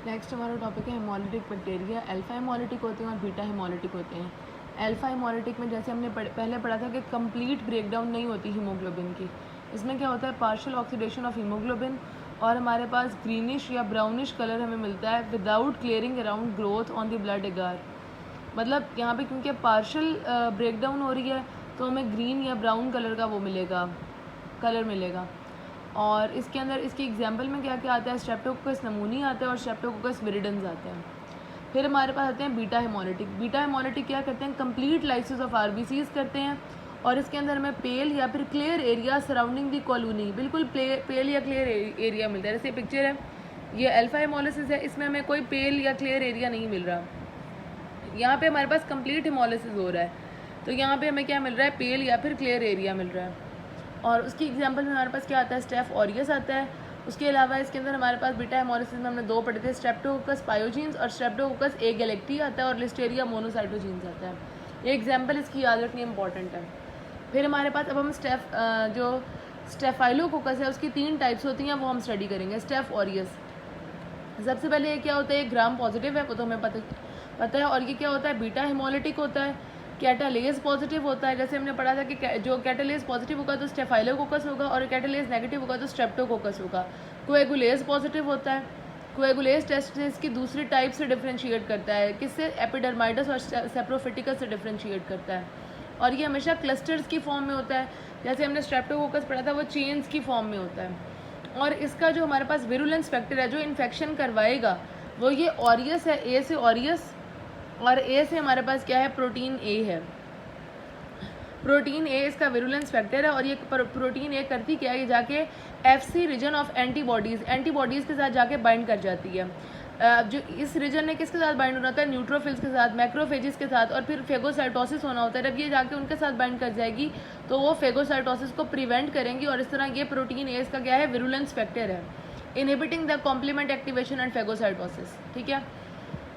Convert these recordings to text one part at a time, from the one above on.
Next हमारा topic है haemolytic bacteria. Alpha haemolytic होते हैं और बीटा हेमोलिटिक होते हैं। अल्फा हेमोलिटिक में जैसे हमने पहले पढ़ा था कि कंप्लीट ब्रेकडाउन नहीं होती हीमोग्लोबिन की। इसमें क्या होता है, पार्शियल ऑक्सीडेशन ऑफ हीमोग्लोबिन, और हमारे पास ग्रीनिश या ब्राउनिश कलर हमें मिलता है without clearing around growth on the blood एगार। मतलब यहाँ पे क्योंकि पार्शियल ब्रेकडाउन हो रही है तो हमें ग्रीन या ब्राउन कलर का वो मिलेगा, कलर मिलेगा। और इसके अंदर इसकी एग्जांपल में क्या क्या आता है, स्ट्रेप्टोकोकस नमूनी आता है और स्ट्रेप्टोकोकस विरिडेंस आते हैं। फिर हमारे पास आते हैं बीटा हेमोलिटिक। बीटा हेमोलिटिक क्या करते हैं, कंप्लीट लाइसिस ऑफ आरबीसीज करते हैं और इसके अंदर हमें पेल या फिर क्लियर एरिया सराउंडिंग दी कॉलोनी, बिल्कुल पेल या क्लियर एरिया मिलता है। जैसे पिक्चर है, ये अल्फा हेमोलिसिस है, इसमें हमें कोई पेल या क्लियर एरिया नहीं मिल रहा। यहाँ पे हमारे पास कंप्लीट हेमोलिसिस हो रहा है तो यहाँ पे हमें क्या मिल रहा है, पेल या फिर क्लियर एरिया मिल रहा है। और उसकी एग्जांपल में हमारे पास क्या आता है, स्टेफ ऑरियस आता है। उसके अलावा इसके अंदर हमारे पास बीटा हेमोलिसिस में हमने दो पढ़े थे, स्ट्रेप्टोकोकस पायोजीन्स और स्ट्रेप्टोकोकस ए गैलेक्टी आता है और लिस्टेरिया मोनोसाइटोजीन्स आता है। ये एग्जांपल इसकी याद रखनी इंपॉर्टेंट है। फिर हमारे पास अब हम जो स्टेफाइलोकोकस है उसकी 3 टाइप्स होती हैं, वो हम स्टडी करेंगे। स्टेफ ऑरियस सबसे पहले ये क्या होता है, ग्राम पॉजिटिव है, वो तो हमें पता है। और ये क्या होता है, बीटा हेमोलिटिक होता है, कैटालेज पॉजिटिव होता है। जैसे हमने पढ़ा था कि जो कैटालेज पॉजिटिव होगा तो स्टेफाइलोकोकस होगा और कैटालेज नेगेटिव होगा तो स्ट्रेप्टोकोकस होगा। कोएगुलेज पॉजिटिव होता है, कोएगुलेज टेस्टिस की दूसरी टाइप से डिफ्रेंशिएट करता है, किससे, एपिडर्माइडस और सेप्रोफिटिकस से डिफ्रेंशिएट करता है। और ये हमेशा क्लस्टर्स की फॉर्म में होता है। जैसे हमने स्ट्रेप्टोकोकस पढ़ा था वो चेन्स की फॉर्म में होता है। और इसका जो हमारे पास विरुलेंस फैक्टर है जो इन्फेक्शन करवाएगा वो ये ऑरियस है, ए से ऑरियस, और ए से हमारे पास क्या है, प्रोटीन ए है। प्रोटीन ए इसका विरुलेंस फैक्टर है और ये प्रोटीन ए करती क्या है, ये जाके एफसी रीजन ऑफ एंटीबॉडीज़ के साथ जाके बाइंड कर जाती है। जो इस रीजन ने किसके साथ बाइंड होना होता है, न्यूट्रोफिल्स के साथ, मैक्रोफेजिस के साथ, और फिर फेगोसाइटोसिस होना होता है। जब ये जाके उनके साथ बाइंड कर जाएगी तो वो फेगोसाइटोसिस को प्रिवेंट करेंगी और इस तरह ये प्रोटीन ए इसका क्या है, विरुलेंस फैक्टर है, inhibiting the complement activation and phagocytosis. ठीक है,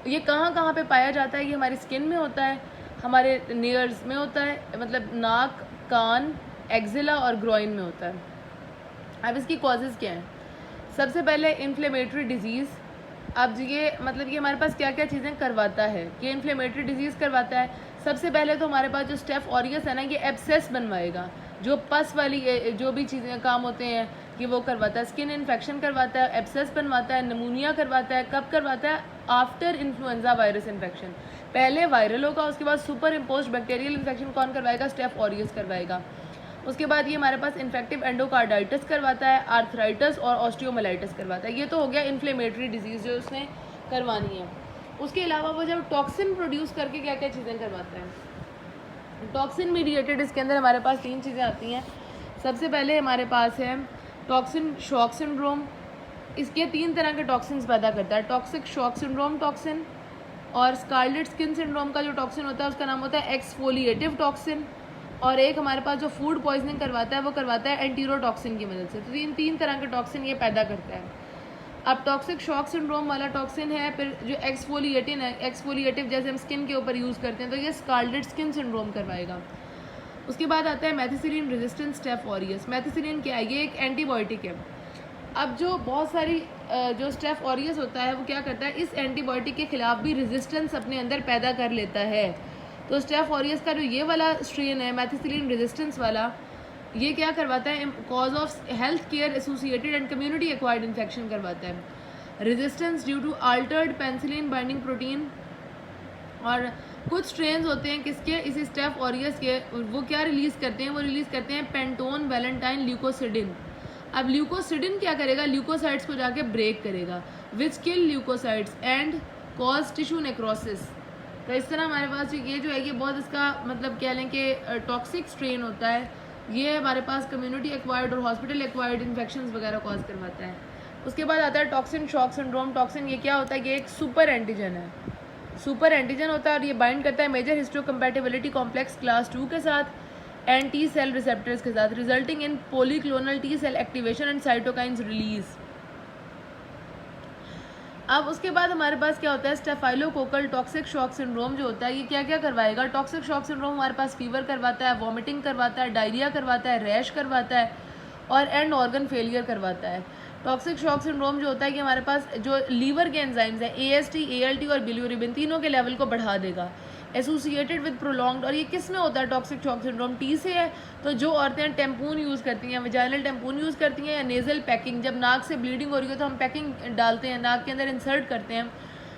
ये कहाँ कहाँ पे पाया जाता है, ये हमारी स्किन में होता है, हमारे नेयर्स में होता है, मतलब नाक, कान, एक्जिला और ग्रोइन में होता है। अब इसकी कॉजेज़ क्या हैं, सबसे पहले इन्फ्लेमेटरी डिजीज़। अब ये मतलब ये हमारे पास क्या क्या चीज़ें करवाता है, ये इन्फ्लेमेटरी डिजीज़ करवाता है। सबसे पहले तो हमारे पास जो स्टेफ ऑरियस है ना, ये एब्सेस बनवाएगा, जो पस वाली जो भी चीज़ें काम होते हैं ये वो करवाता है। स्किन इन्फेक्शन करवाता है, एब्सेस बनवाता है, नमूनिया करवाता है। कब करवाता है, आफ्टर इन्फ्लुएंजा वायरस इन्फेक्शन। पहले वायरल होगा, उसके बाद सुपर इम्पोज्ड बैक्टीरियल इन्फेक्शन कौन करवाएगा, स्टेफ ऑरियस करवाएगा। उसके बाद ये हमारे पास इन्फेक्टिव एंडोकार्डाइटिस करवाता है, आर्थराइटिस और ऑस्टियोमाइलाइटिस करवाता है। ये तो हो गया इन्फ्लेमेटरी डिजीज़ जो उसने करवानी है। उसके अलावा वो जब टॉक्सिन प्रोड्यूस करके क्या क्या चीज़ें करवाता है, टॉक्सिन मीडिएटेड, इसके अंदर हमारे पास 3 चीज़ें आती हैं। सबसे पहले हमारे पास है टॉक्सिन शॉक सिंड्रोम। इसके 3 तरह के टॉक्सिन्स पैदा करता है, टॉक्सिक शॉक सिंड्रोम टॉक्सिन, और स्कारलेट स्किन सिंड्रोम का जो टॉक्सिन होता है उसका नाम होता है एक्सफोलिएटिव टॉक्सिन, और एक हमारे पास जो फूड पॉइजनिंग करवाता है वो करवाता है एंटीरोटॉक्सिन की मदद से। तो 3 तरह के टॉक्सिन ये पैदा करता है। अब टॉक्सिक शॉक सिंड्रोम वाला टॉक्सिन है, फिर जो एक्सफोलिएटिव जैसे हम स्किन के ऊपर यूज़ करते हैं तो ये स्कारलेट स्किन सिंड्रोम करवाएगा। उसके बाद आता है methicillin resistant staph aureus. Methicillin क्या है, ये एक एंटीबायोटिक है। अब जो बहुत सारी जो स्टेफ ऑरियस होता है वो क्या करता है, इस एंटीबायोटिक के खिलाफ भी रेजिस्टेंस अपने अंदर पैदा कर लेता है। तो स्टेफ ऑरियस का जो ये वाला स्ट्रेन है मेथिसिलिन रेजिस्टेंस वाला, ये क्या करवाता है, cause of health care associated and community acquired infection करवाता है। Resistance due to altered penicillin binding protein. और कुछ स्ट्रेन्स होते हैं किसके, इसी स्टेफ ऑरियस के, वो क्या रिलीज़ करते हैं, वो रिलीज़ करते हैं पेंटोन वैलेंटाइन ल्यूकोसिडिन। अब ल्यूकोसिडिन क्या करेगा, ल्यूकोसाइट्स को जाके ब्रेक करेगा, which kill leukocytes and cause tissue necrosis. तो इस तरह हमारे पास ये जो है ये बहुत इसका मतलब कह लें कि टॉक्सिक स्ट्रेन होता है। ये हमारे पास कम्युनिटी एक्वायर्ड और हॉस्पिटल एक्वायर्ड इन्फेक्शंस वगैरह कॉज करवाता है। उसके बाद आता है टॉक्सिन शॉक सिंड्रोम। टॉक्सिन ये क्या होता है, ये एक सुपर एंटीजन है, सुपर एंटीजन होता है और ये बाइंड करता है मेजर हिस्टोकम्पैटिबिलिटी कॉम्प्लेक्स क्लास 2 के साथ एंड टी सेल रिसेप्टर्स के साथ, resulting in polyclonal T cell activation and cytokines release. अब उसके बाद हमारे पास क्या होता है, स्टेफाइलोकोकल टॉक्सिक शॉक सिंड्रोम जो होता है ये क्या क्या करवाएगा। टॉक्सिक शॉक सिंड्रोम हमारे पास फीवर करवाता है, वॉमिटिंग करवाता है, डायरिया करवाता है, रैश करवाता है और एंड ऑर्गन फेलियर करवाता है। टॉक्सिक शॉक सिंड्रोम जो होता है कि हमारे पास जो लीवर के एंजाइम्स हैं AST, ALT और बिलिरुबिन तीनों के लेवल को बढ़ा देगा, एसोसिएटेड विद प्रोलॉन्ग्ड। और ये किस में होता है टॉक्सिक शॉक सिंड्रोम? टी से है। तो जो औरतें टेम्पून यूज़ करती हैं, वजाइनल टेम्पून यूज़ करती हैं या नेज़ल पैकिंग, जब नाक से ब्लीडिंग हो रही हो तो हम पैकिंग डालते हैं, नाक के अंदर इंसर्ट करते हैं,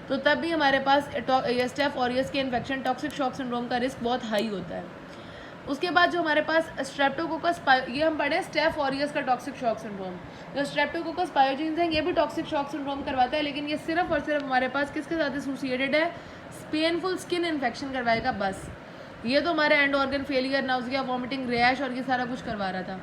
तो तब भी हमारे पास स्टेफ ऑरियस के इन्फेक्शन टॉक्सिक शॉक सिंड्रोम का रिस्क बहुत हाई होता है। उसके बाद जो हमारे पास स्ट्रेप्टोकोकस, ये हम पढ़े स्टेफ ऑरियस का टॉक्सिक शॉक सिंड्रोम। जो स्ट्रेप्टोकोकस पायोजीन्स हैं ये भी टॉक्सिक शॉक सिंड्रोम करवाता है, लेकिन ये सिर्फ और सिर्फ हमारे पास किसके साथ एसोसिएटेड है? पेनफुल स्किन इन्फेक्शन करवाएगा बस। ये तो हमारे end organ failure, nausea, vomiting, rash और ये सारा कुछ करवा रहा था।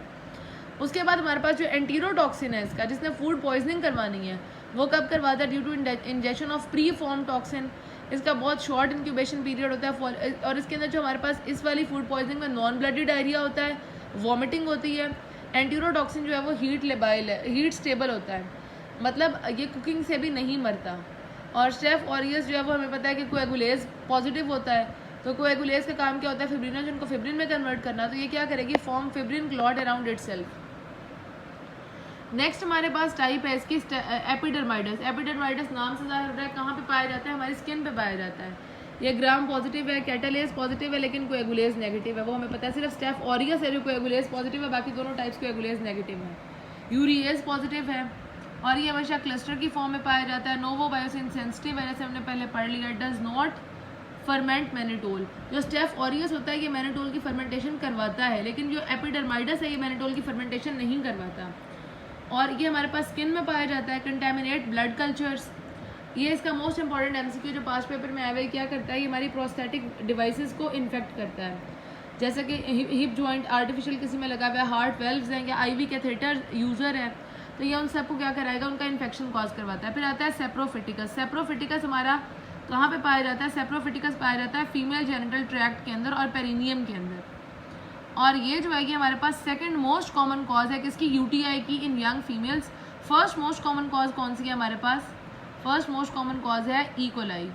उसके बाद हमारे पास जो एंटीरोटॉक्सिन है इसका, जिसने फूड पॉइजनिंग करवानी है, वो कब करवाता है? Due to injection of pre form toxin. इसका बहुत शॉर्ट इंक्यूबेशन पीरियड होता है और इसके अंदर जो हमारे पास इस वाली फूड पॉइजनिंग में नॉन ब्लडी डायरिया होता है, वॉमिटिंग होती है। एंटीरोटॉक्सिन जो है वो हीट लेबाइल है, हीट स्टेबल होता है, मतलब ये कुकिंग से भी नहीं मरता। और स्टेफ ऑरियस जो है वो हमें पता है कि कोएगुलेज पॉजिटिव होता है। तो कोएगुलेज का काम क्या होता है? फिब्रिनोजन को फिब्रिन में कन्वर्ट करना। तो ये क्या करेगी? Form fibrin clot around itself. Next हमारे पास टाइप है इसकी एपिडर्माइडस। एपिडर्माइडस नाम से ज़ाहिर हो रहा है कहाँ पे पाया जाता है? हमारी स्किन पे पाया जाता है। ये ग्राम पॉजिटिव है, कैटालेज पॉजिटिव है, लेकिन कोएगुलेज नेगेटिव है, वो हमें पता है। सिर्फ स्टेफ ऑरियस है जो कोएगुलेज पॉजिटिव है, बाकी दोनों टाइप्स कोएगुलेज नेगेटिव है। यूरिएज पॉजिटिव है और ये हमेशा क्लस्टर की फॉर्म में पाया जाता है। नोवो बायोसिन सेंसिटिव है, जैसे हमने पहले पढ़ लिया। Does not ferment mannitol. जो स्टेफ ऑरियस होता है ये मैनिटोल की फर्मेंटेशन करवाता है, लेकिन जो एपिडर्माइडस है ये मैनिटोल की फर्मेंटेशन नहीं करवाता। और ये हमारे पास स्किन में पाया जाता है। कंटेमिनेट ब्लड कल्चर्स, ये इसका मोस्ट इंपॉर्टेंट MCQ जो पास्ट पेपर में आया हुआ है, क्या करता है? ये हमारी प्रोस्थेटिक डिवाइसेस को इन्फेक्ट करता है, जैसे कि हिप जॉइंट आर्टिफिशियल किसी में लगा हुआ है, हार्ट वेल्व्स हैं या IV कैथेटर यूज़र है, तो ये उन सबको क्या कराएगा? उनका इन्फेक्शन कॉज करवाता है। फिर आता है सेप्रोफिटिकस। सेप्रोफिटिकस हमारा कहाँ पे पाया जाता है? सेप्रोफिटिकस पाया जाता है फीमेल जेनिटल ट्रैक्ट के अंदर और पेरिनियम के अंदर। और ये जो है कि हमारे पास सेकंड मोस्ट कॉमन कॉज है किसकी? UTI की in young females. First most common cause कौन सी है हमारे पास? फर्स्ट मोस्ट कॉमन कॉज है E. coli।